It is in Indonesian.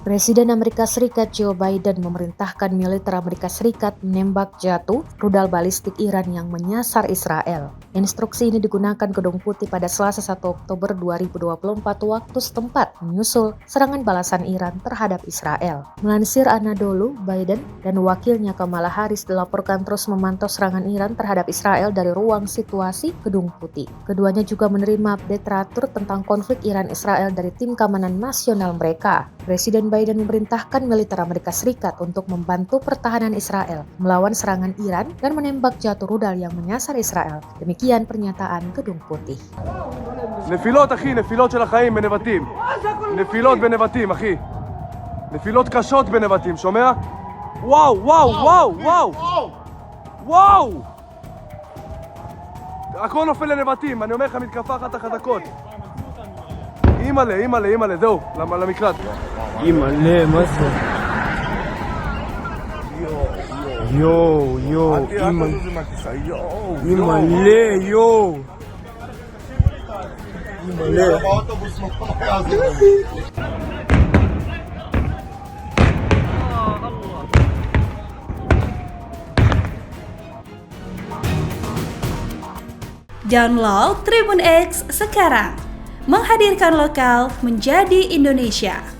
Presiden Amerika Serikat Joe Biden memerintahkan militer Amerika Serikat menembak jatuh rudal balistik Iran yang menyasar Israel. Instruksi ini digunakan Gedung Putih pada Selasa 1 Oktober 2024 waktu setempat menyusul serangan balasan Iran terhadap Israel. Melansir Anadolu, Biden dan wakilnya Kamala Harris dilaporkan terus memantau serangan Iran terhadap Israel dari ruang situasi Gedung Putih. Keduanya juga menerima update teratur tentang konflik Iran-Israel dari tim keamanan nasional mereka. Presiden Biden memerintahkan militer Amerika Serikat untuk membantu pertahanan Israel melawan serangan Iran dan menembak jatuh rudal yang menyasar Israel. Demikian pernyataan Gedung Putih. נפילות אחי, נפילות של החיים בנבטים. נפילות בנבטים אחי. נפילות קשות בנבטים, שומע? וואו, וואו, וואו, וואו. וואו! הכל נופל לנבטים, אני אומר לך מתקפה אחת החזקות. אימא'לה, אימא'לה, אימא'לה, זהו, למקלט. אימא'לה, מה זה? יואו, יואו, אימא'לה, יואו. אימא'לה. Download Tribun X sekarang, menghadirkan lokal menjadi Indonesia.